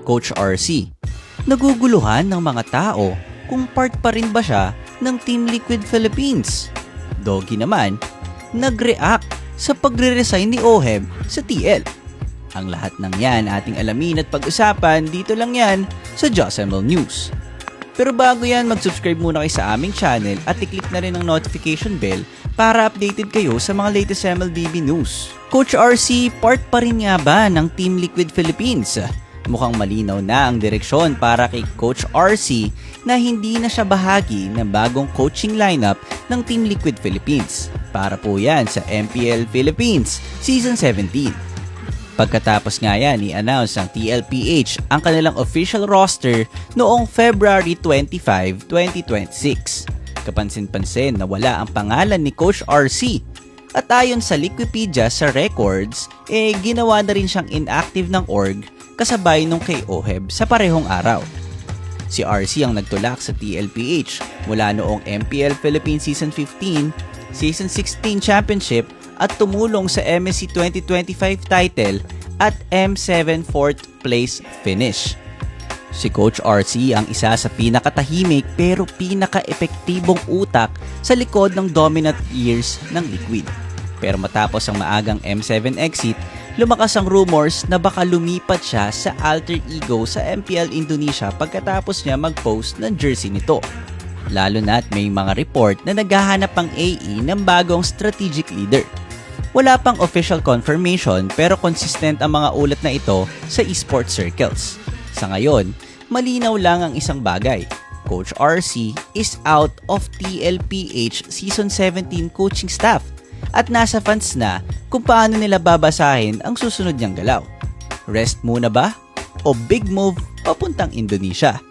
Coach RC. Naguguluhan ng mga tao kung part pa rin ba siya ng Team Liquid Philippines. Doggy naman, nag-react sa pagre-resign ni Oheb sa TL. Ang lahat ng yan ating alamin at pag-usapan dito lang yan sa Just ML News. Pero bago yan, mag-subscribe muna kayo sa aming channel at i-click na rin ang notification bell para updated kayo sa mga latest MLBB news. Coach RC, part pa rin nga ba ng Team Liquid Philippines? Mukhang malinaw na ang direksyon para kay Coach RC na hindi na siya bahagi ng bagong coaching lineup ng Team Liquid Philippines. Para po yan sa MPL Philippines Season 17. Pagkatapos nga yan, i-announce ng TLPH ang kanilang official roster noong February 25, 2026. Kapansin-pansin na wala ang pangalan ni Coach RC. At ayon sa Liquipedia sa records, ginawa na rin siyang inactive ng org kasabay nung kay Oheb sa parehong araw. Si RC ang nagtulak sa TLPH mula noong MPL Philippines Season 15, Season 16 Championship at tumulong sa MSC 2025 title at M7 4th place finish. Si Coach RC ang isa sa pinakatahimik pero pinaka-epektibong utak sa likod ng dominant years ng Liquid. Pero matapos ang maagang M7 exit, lumakas ang rumors na baka lumipat siya sa alter ego sa MPL Indonesia pagkatapos niya mag-post ng jersey nito. Lalo na't may mga report na naghahanap ang AE ng bagong strategic leader. Wala pang official confirmation pero consistent ang mga ulat na ito sa esports circles. Sa ngayon, malinaw lang ang isang bagay. Coach RC is out of TLPH Season 17 coaching staff at nasa fans na kung paano nila babasahin ang susunod niyang galaw. Rest muna ba? O big move papuntang Indonesia?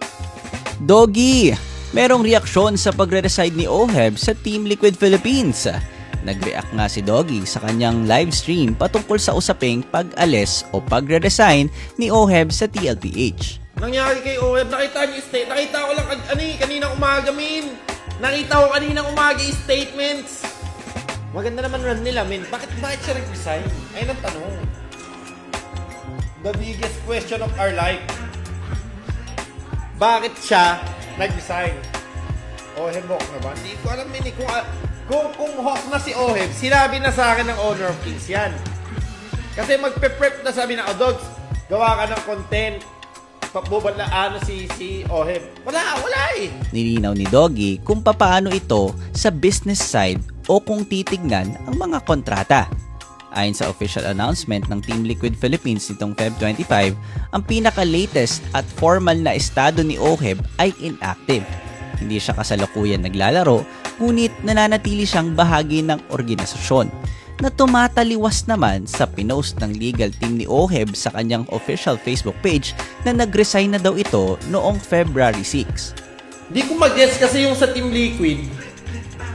Doggy! Merong reaksyon sa pagre-reside ni Oheb sa Team Liquid Philippines. Nag-react nga si Doggy sa kanyang live stream patungkol sa usaping pag-alis o pagre-resign ni Oheb sa TLPH. Nangyari kay Oheb, nakita niyo nakita ko lang kaninang umaga, min. Nakita ko kaninang umaga yung statements. Maganda naman run nila, min. Bakit siya nag-resign? Ayun ang tanong. The biggest question of our life. Bakit siya nag-resign? Oheb Hawk na ba? Hindi ko alam, min. Kung Hawk na si Oheb, sinabi na sa akin ng owner of Kings yan. Kasi magpe-prep na sabi na, Dogs, gawa ka ng content. Papubad na si Oheb. Wala eh. Nilinaw ni Doggy kung papaano ito sa business side o kung titignan ang mga kontrata. Ayon sa official announcement ng Team Liquid Philippines nitong Feb 25, ang pinaka-latest at formal na estado ni Oheb ay inactive. Hindi siya kasalukuyan naglalaro, ngunit nananatili siyang bahagi ng organisasyon na tumataliwas naman sa pinost ng legal team ni Oheb sa kanyang official Facebook page na nag-resign na daw ito noong February 6. Di ko mag-guess kasi yung sa Team Liquid,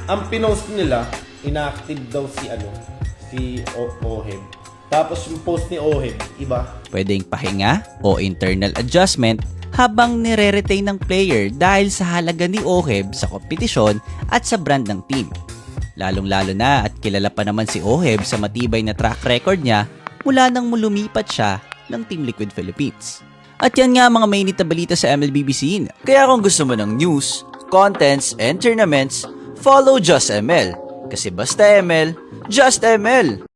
ang pinost nila, inactive daw si Oheb. Tapos yung post ni Oheb, iba. Pwedeng pahinga o internal adjustment habang nire-retain ng player dahil sa halaga ni Oheb sa kompetisyon at sa brand ng team. Lalong-lalo na at kilala pa naman si Oheb sa matibay na track record niya mula nang lumipat siya ng Team Liquid Philippines. At yan nga mga mainit na balita sa MLBB scene. Kaya kung gusto mo ng news, contents, and tournaments, follow Just ML. Kasi basta ML, Just ML!